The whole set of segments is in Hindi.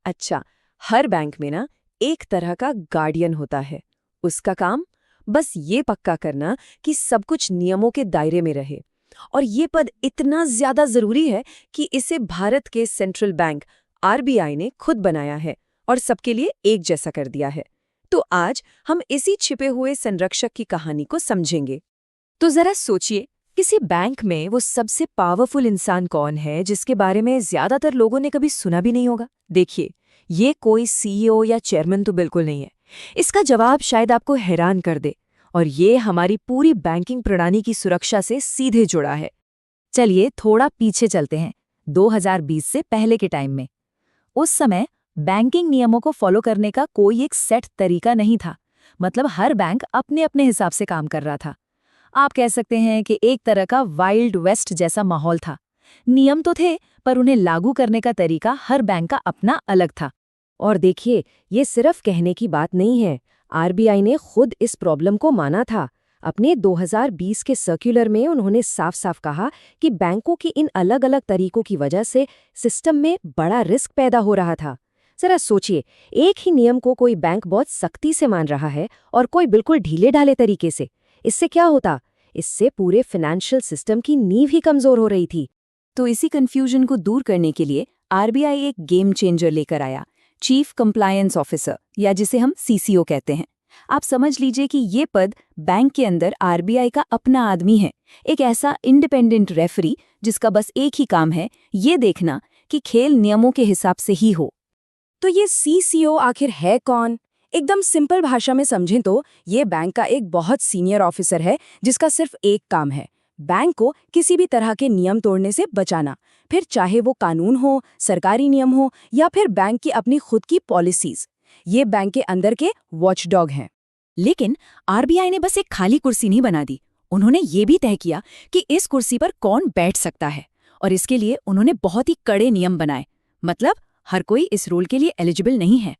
अच्छा, हर बैंक में ना एक तरह का गार्डियन होता है। उसका काम बस ये पक्का करना कि सब कुछ नियमों के दायरे में रहे। और ये पद इतना ज्यादा जरूरी है कि इसे भारत के सेंट्रल बैंक आरबीआई ने खुद बनाया है और सबके लिए एक जैसा कर दिया है। तो आज हम इसी छिपे हुए संरक्षक की कहानी को समझेंगे। तो जरा सोचिए, किसी बैंक में वो सबसे पावरफुल इंसान कौन है जिसके बारे में ज्यादातर लोगों ने कभी सुना भी नहीं होगा? देखिए, ये कोई सीईओ या चेयरमैन तो बिल्कुल नहीं है। इसका जवाब शायद आपको हैरान कर दे, और ये हमारी पूरी बैंकिंग प्रणाली की सुरक्षा से सीधे जुड़ा है। चलिए थोड़ा पीछे चलते हैं, 2020 से पहले के टाइम में। उस समय बैंकिंग नियमों को फॉलो करने का कोई एक सेट तरीका नहीं था। मतलब हर बैंक अपने अपने हिसाब से काम कर रहा था। आप कह सकते हैं कि एक तरह का वाइल्ड वेस्ट जैसा माहौल था। नियम तो थे, पर उन्हें लागू करने का तरीका हर बैंक का अपना अलग था। और देखिए, ये सिर्फ कहने की बात नहीं है। आरबीआई ने खुद इस प्रॉब्लम को माना था। अपने 2020 के सर्कुलर में उन्होंने साफ साफ कहा कि बैंकों की इन अलग अलग तरीकों की वजह से सिस्टम में बड़ा रिस्क पैदा हो रहा था। जरा सोचिए, एक ही नियम को कोई बैंक बहुत सख्ती से मान रहा है और कोई बिल्कुल ढीले ढाले तरीके से। इससे क्या होता? इससे पूरे फाइनेंशियल सिस्टम की नींव ही कमजोर हो रही थी। तो इसी कंफ्यूजन को दूर करने के लिए आरबीआई एक गेम चेंजर लेकर आया, चीफ कंप्लायंस ऑफिसर, या जिसे हम सीसीओ कहते हैं। आप समझ लीजिए कि ये पद बैंक के अंदर आरबीआई का अपना आदमी है, एक ऐसा इंडिपेंडेंट रेफरी जिसका बस एक ही काम है, ये देखना कि खेल नियमों के हिसाब से ही हो। तो ये सीसीओ आखिर है कौन? एकदम सिंपल भाषा में समझें तो ये बैंक का एक बहुत सीनियर ऑफिसर है जिसका सिर्फ एक काम है, बैंक को किसी भी तरह के नियम तोड़ने से बचाना। फिर चाहे वो कानून हो, सरकारी नियम हो, या फिर बैंक की अपनी खुद की पॉलिसीज। ये बैंक के अंदर के वॉचडॉग हैं। लेकिन आरबीआई ने बस एक खाली कुर्सी नहीं बना दी। उन्होंने ये भी तय किया कि इस कुर्सी पर कौन बैठ सकता है, और इसके लिए उन्होंने बहुत ही कड़े नियम बनाए। मतलब हर कोई इस रोल के लिए एलिजिबल नहीं है।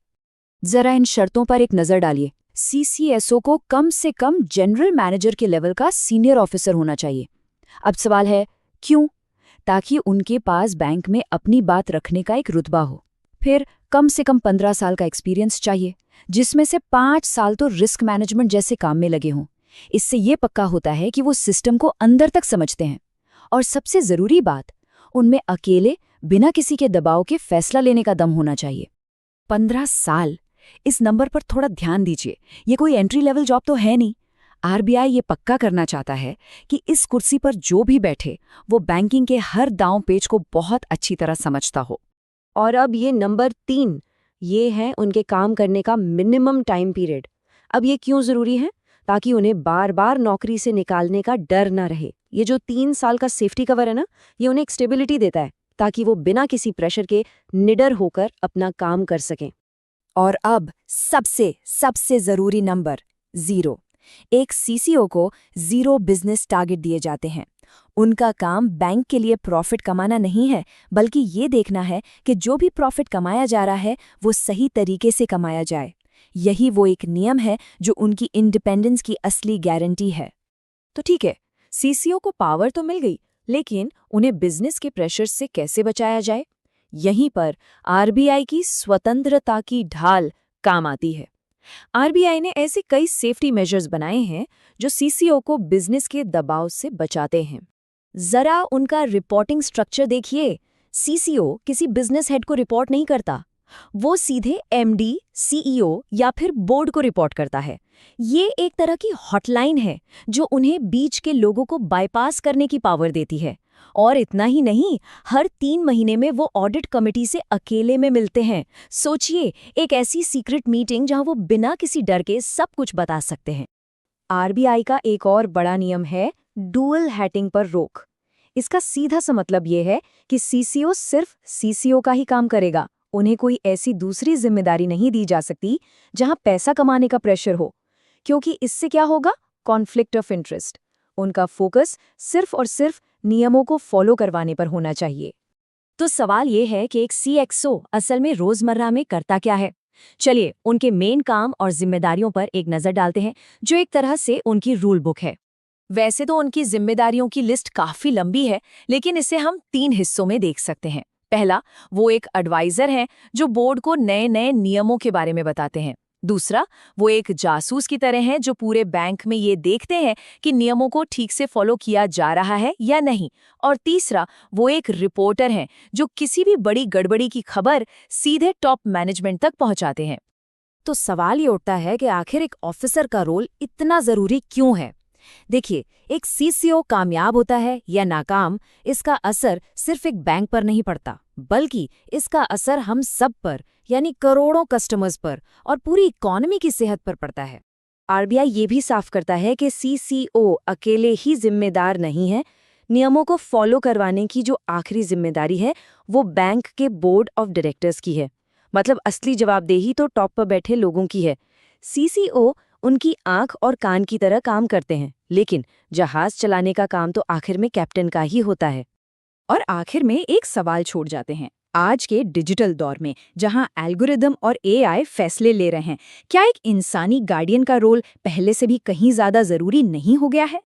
जरा इन शर्तों पर एक नजर डालिए। सीसीएसओ को कम से कम जनरल मैनेजर के लेवल का सीनियर ऑफिसर होना चाहिए। अब सवाल है, क्यों? ताकि उनके पास बैंक में अपनी बात रखने का एक रुतबा हो। फिर कम से कम 15 साल का एक्सपीरियंस चाहिए, जिसमें से 5 साल तो रिस्क मैनेजमेंट जैसे काम में लगे हों। इससे ये पक्का होता है कि वो सिस्टम को अंदर तक समझते हैं। और सबसे जरूरी बात, उनमें अकेले बिना किसी के दबाव के फैसला लेने का दम होना चाहिए। 15 साल, इस नंबर पर थोड़ा ध्यान दीजिए। ये कोई एंट्री लेवल जॉब तो है नहीं। आरबीआई ये पक्का करना चाहता है कि इस कुर्सी पर जो भी बैठे वो बैंकिंग के हर दांव पेच को बहुत अच्छी तरह समझता हो। और अब ये नंबर 3, ये है उनके काम करने का मिनिमम टाइम पीरियड। अब ये क्यों जरूरी है? ताकि उन्हें बार बार नौकरी से निकालने का डर ना रहे। ये जो 3 साल का सेफ्टी कवर है ना, ये उन्हें एक स्टेबिलिटी देता है, ताकि वो बिना किसी प्रेशर के निडर होकर अपना काम कर सकें। और अब सबसे जरूरी नंबर 0। एक सीसीओ को 0 बिजनेस टारगेट दिए जाते हैं। उनका काम बैंक के लिए प्रॉफिट कमाना नहीं है, बल्कि ये देखना है कि जो भी प्रॉफिट कमाया जा रहा है वो सही तरीके से कमाया जाए। यही वो एक नियम है जो उनकी इंडिपेंडेंस की असली गारंटी है। तो ठीक है, सीसीओ को पावर तो मिल गई, लेकिन उन्हें बिजनेस के प्रेशर से कैसे बचाया जाए? यहीं पर आरबीआई की स्वतंत्रता की ढाल काम आती है। आरबीआई ने ऐसे कई सेफ्टी मेजर्स बनाए हैं जो सीसीओ को बिजनेस के दबाव से बचाते हैं। जरा उनका रिपोर्टिंग स्ट्रक्चर देखिए। सीसीओ किसी बिजनेस हेड को रिपोर्ट नहीं करता, वो सीधे एमडी, सीईओ या फिर बोर्ड को रिपोर्ट करता है। ये एक तरह की हॉटलाइन है जो उन्हें बीच के लोगों को बाईपास करने की पावर देती है। और इतना ही नहीं, हर 3 महीने में वो ऑडिट कमेटी से अकेले में मिलते हैं। सोचिए, एक ऐसी सीक्रेट मीटिंग जहां वो बिना किसी डर के सब कुछ बता सकते हैं। आरबीआई का एक और बड़ा नियम है डुअल हैटिंग पर रोक। इसका सीधा सा मतलब ये है कि सीसीओ सिर्फ सीसीओ का ही काम करेगा। उन्हें कोई ऐसी दूसरी जिम्मेदारी नहीं दी जा सकती जहां पैसा कमाने का प्रेशर हो, क्योंकि इससे क्या होगा? Conflict of interest. उनका फोकस सिर्फ और सिर्फ नियमों को फॉलो करवाने पर होना चाहिए। तो सवाल ये है कि एक सीएक्सओ असल में रोजमर्रा में करता क्या है? चलिए उनके मेन काम और जिम्मेदारियों पर एक नजर डालते हैं, जो एक तरह से उनकी रूल बुक है। वैसे तो उनकी जिम्मेदारियों की लिस्ट काफी लंबी है, लेकिन इसे हम 3 हिस्सों में देख सकते हैं। पहला, वो एक एडवाइजर हैं जो बोर्ड को नए नए नियमों के बारे में बताते हैं। दूसरा, वो एक जासूस की तरह हैं जो पूरे बैंक में ये देखते हैं कि नियमों को ठीक से फॉलो किया जा रहा है या नहीं। और तीसरा, वो एक रिपोर्टर हैं जो किसी भी बड़ी गड़बड़ी की खबर सीधे टॉप मैनेजमेंट तक पहुंचाते हैं। तो सवाल ये उठता है कि आखिर एक ऑफिसर का रोल इतना जरूरी क्यों है। देखिए, एक सीसीओ कामयाब होता है या नाकाम, इसका असर सिर्फ एक बैंक पर नहीं पड़ता, बल्कि इसका असर हम सब पर, यानी करोड़ों कस्टमर्स पर और पूरी इकोनॉमी की सेहत पर पड़ता है। आरबीआई ये भी साफ करता है कि सीसीओ अकेले ही जिम्मेदार नहीं है। नियमों को फॉलो करवाने की जो आखिरी जिम्मेदारी है वो बैंक के बोर्ड ऑफ डायरेक्टर्स की है। मतलब असली जवाबदेही तो टॉप पर बैठे लोगों की है। सीसीओ उनकी आंख और कान की तरह काम करते हैं, लेकिन जहाज चलाने का काम तो आखिर में कैप्टन का ही होता है। और आखिर में एक सवाल छोड़ जाते हैं। आज के डिजिटल दौर में जहां एल्गोरिदम और एआई फैसले ले रहे हैं, क्या एक इंसानी गार्डियन का रोल पहले से भी कहीं ज्यादा जरूरी नहीं हो गया है?